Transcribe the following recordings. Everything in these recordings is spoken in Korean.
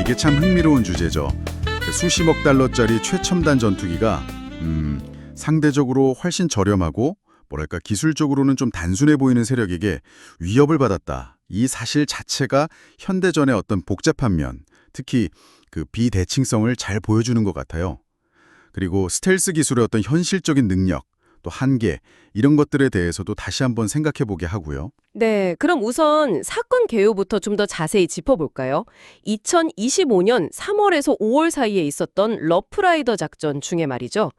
이게 참 흥미로운 주제죠. 그 수십억 달러짜리 최첨단 전투기가 상대적으로 훨씬 저렴하고 뭐랄까 기술적으로는 좀 단순해 보이는 세력에게 위협을 받았다. 이 사실 자체가 현대전의 어떤 복잡한 면, 특히 그 비대칭성을 잘 보여주는 것 같아요. 그리고 스텔스 기술의 어떤 현실적인 능력, 또 한계, 이런 것들에 대해서도 다시 한번 생각해 보게 하고요. 네, 그럼 우선 사건 개요부터 좀 더 자세히 짚어볼까요? 2025년 3월에서 5월 사이에 있었던 러프라이더 작전 중에 말이죠.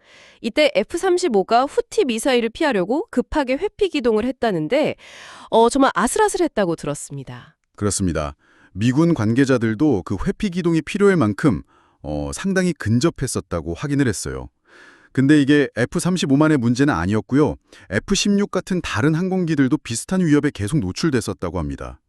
이때 F-35가 후티 미사일을 피하려고 급하게 회피 기동을 했다는데 정말 아슬아슬했다고 들었습니다. 그렇습니다. 미군 관계자들도 그 회피 기동이 필요할 만큼 상당히 근접했었다고 확인을 했어요. 근데 이게 F-35만의 문제는 아니었고요. F-16 같은 다른 항공기들도 비슷한 위협에 계속 노출됐었다고 합니다.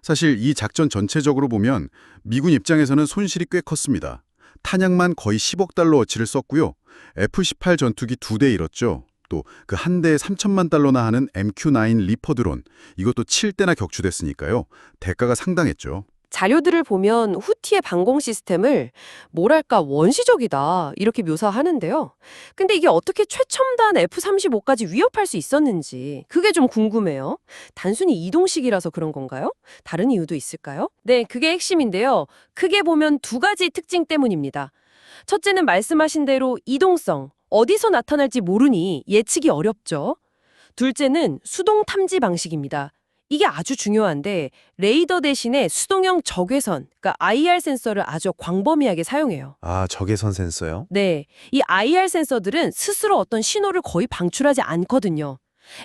사실 이 작전 전체적으로 보면 미군 입장에서는 손실이 꽤 컸습니다. 탄약만 거의 10억 달러어치를 썼고요. F-18 전투기 2대 잃었죠. 또 그 한 대에 3천만 달러나 하는 MQ-9 리퍼 드론, 이것도 7대나 격추됐으니까요. 대가가 상당했죠. 자료들을 보면 후티의 방공 시스템을 뭐랄까 원시적이다 이렇게 묘사하는데요. 근데 이게 어떻게 최첨단 F-35까지 위협할 수 있었는지 그게 좀 궁금해요. 단순히 이동식이라서 그런 건가요? 다른 이유도 있을까요? 네, 그게 핵심인데요. 크게 보면 두 가지 특징 때문입니다. 첫째는 말씀하신 대로 이동성, 어디서 나타날지 모르니 예측이 어렵죠. 둘째는 수동 탐지 방식입니다. 이게 아주 중요한데 레이더 대신에 수동형 적외선, 그러니까 IR 센서를 아주 광범위하게 사용해요. 아, 적외선 센서요? 네, 이 IR 센서들은 스스로 어떤 신호를 거의 방출하지 않거든요.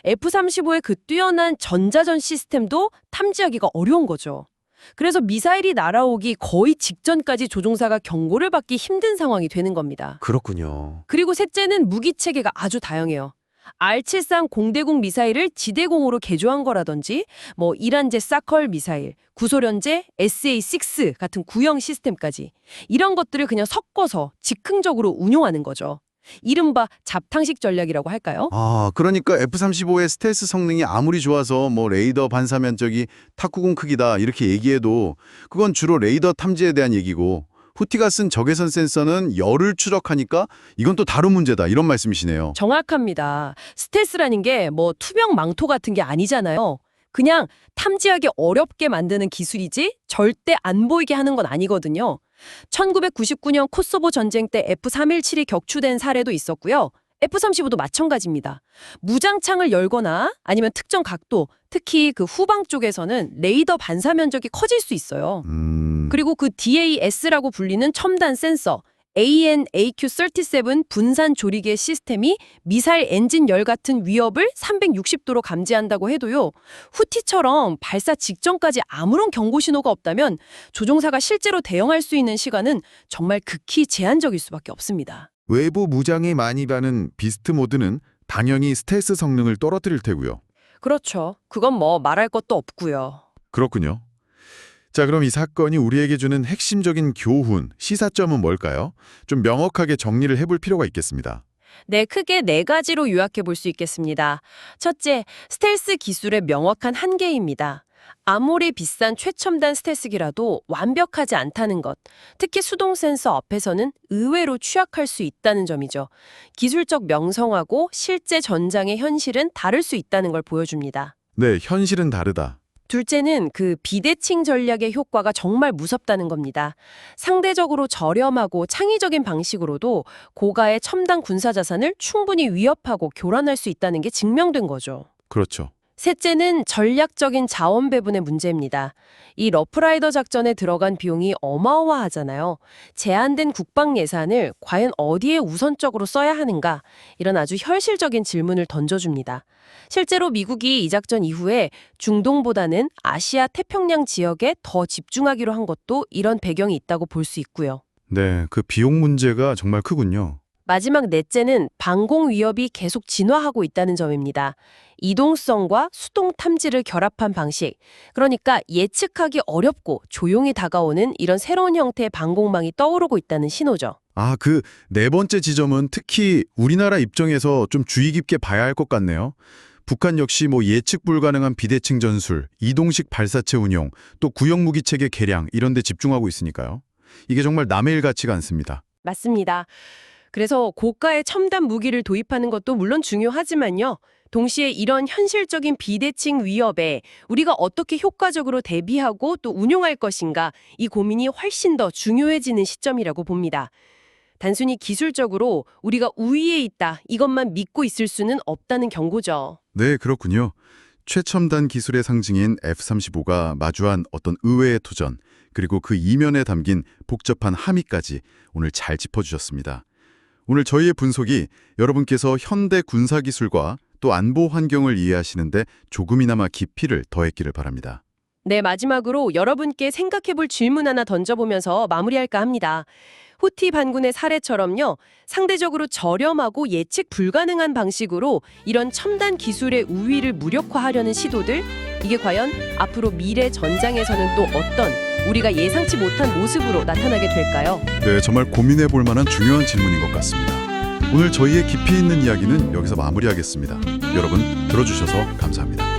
F-35의 그 뛰어난 전자전 시스템도 탐지하기가 어려운 거죠. 그래서 미사일이 날아오기 거의 직전까지 조종사가 경고를 받기 힘든 상황이 되는 겁니다. 그렇군요. 그리고 셋째는 무기 체계가 아주 다양해요. R-73 공대공 미사일을 지대공으로 개조한 거라든지 이란제 사컬 미사일, 구소련제 SA-6 같은 구형 시스템까지 이런 것들을 그냥 섞어서 즉흥적으로 운용하는 거죠. 이른바 잡탕식 전략이라고 할까요? 아, 그러니까 F-35의 스텔스 성능이 아무리 좋아서 레이더 반사 면적이 탁구공 크기다 이렇게 얘기해도 그건 주로 레이더 탐지에 대한 얘기고 후티가 쓴 적외선 센서는 열을 추적하니까 이건 또 다른 문제다 이런 말씀이시네요. 정확합니다. 스텔스라는 게 투명 망토 같은 게 아니잖아요. 그냥 탐지하기 어렵게 만드는 기술이지 절대 안 보이게 하는 건 아니거든요. 1999년 코소보 전쟁 때 F-317이 격추된 사례도 있었고요. F-35도 마찬가지입니다. 무장창을 열거나 아니면 특정 각도, 특히 그 후방 쪽에서는 레이더 반사 면적이 커질 수 있어요. 그리고 그 DAS라고 불리는 첨단 센서, AN/AQ-37 분산 조리개 시스템이 미사일 엔진 열 같은 위협을 360도로 감지한다고 해도요. 후티처럼 발사 직전까지 아무런 경고 신호가 없다면 조종사가 실제로 대응할 수 있는 시간은 정말 극히 제한적일 수밖에 없습니다. 외부 무장이 많이 가는 비스트 모드는 당연히 스텔스 성능을 떨어뜨릴 테고요. 그렇죠. 그건 말할 것도 없고요. 그렇군요. 자, 그럼 이 사건이 우리에게 주는 핵심적인 교훈, 시사점은 뭘까요? 좀 명확하게 정리를 해볼 필요가 있겠습니다. 네, 크게 네 가지로 요약해 볼 수 있겠습니다. 첫째, 스텔스 기술의 명확한 한계입니다. 아무리 비싼 최첨단 스텔스기라도 완벽하지 않다는 것, 특히 수동 센서 앞에서는 의외로 취약할 수 있다는 점이죠. 기술적 명성하고 실제 전장의 현실은 다를 수 있다는 걸 보여줍니다. 네, 현실은 다르다. 둘째는 그 비대칭 전략의 효과가 정말 무섭다는 겁니다. 상대적으로 저렴하고 창의적인 방식으로도 고가의 첨단 군사 자산을 충분히 위협하고 교란할 수 있다는 게 증명된 거죠. 그렇죠. 셋째는 전략적인 자원 배분의 문제입니다. 이 러프라이더 작전에 들어간 비용이 어마어마하잖아요. 제한된 국방 예산을 과연 어디에 우선적으로 써야 하는가? 이런 아주 현실적인 질문을 던져줍니다. 실제로 미국이 이 작전 이후에 중동보다는 아시아 태평양 지역에 더 집중하기로 한 것도 이런 배경이 있다고 볼 수 있고요. 네, 그 비용 문제가 정말 크군요. 마지막 넷째는 방공 위협이 계속 진화하고 있다는 점입니다. 이동성과 수동 탐지를 결합한 방식, 그러니까 예측하기 어렵고 조용히 다가오는 이런 새로운 형태의 방공망이 떠오르고 있다는 신호죠. 아, 그 네 번째 지점은 특히 우리나라 입장에서 좀 주의 깊게 봐야 할 것 같네요. 북한 역시 예측 불가능한 비대칭 전술, 이동식 발사체 운용, 또 구형 무기 체계 개량 이런 데 집중하고 있으니까요. 이게 정말 남의 일 같지가 않습니다. 맞습니다. 그래서 고가의 첨단 무기를 도입하는 것도 물론 중요하지만요. 동시에 이런 현실적인 비대칭 위협에 우리가 어떻게 효과적으로 대비하고 또 운용할 것인가, 이 고민이 훨씬 더 중요해지는 시점이라고 봅니다. 단순히 기술적으로 우리가 우위에 있다, 이것만 믿고 있을 수는 없다는 경고죠. 네, 그렇군요. 최첨단 기술의 상징인 F-35가 마주한 어떤 의외의 도전, 그리고 그 이면에 담긴 복잡한 함의까지 오늘 잘 짚어주셨습니다. 오늘 저희의 분석이 여러분께서 현대 군사기술과 또 안보 환경을 이해하시는데 조금이나마 깊이를 더했기를 바랍니다. 네, 마지막으로 여러분께 생각해볼 질문 하나 던져보면서 마무리할까 합니다. 후티 반군의 사례처럼요, 상대적으로 저렴하고 예측 불가능한 방식으로 이런 첨단 기술의 우위를 무력화하려는 시도들, 이게 과연 앞으로 미래 전장에서는 또 어떤 우리가 예상치 못한 모습으로 나타나게 될까요? 네, 정말 고민해 볼 만한 중요한 질문인 것 같습니다. 오늘 저희의 깊이 있는 이야기는 여기서 마무리하겠습니다. 여러분, 들어주셔서 감사합니다.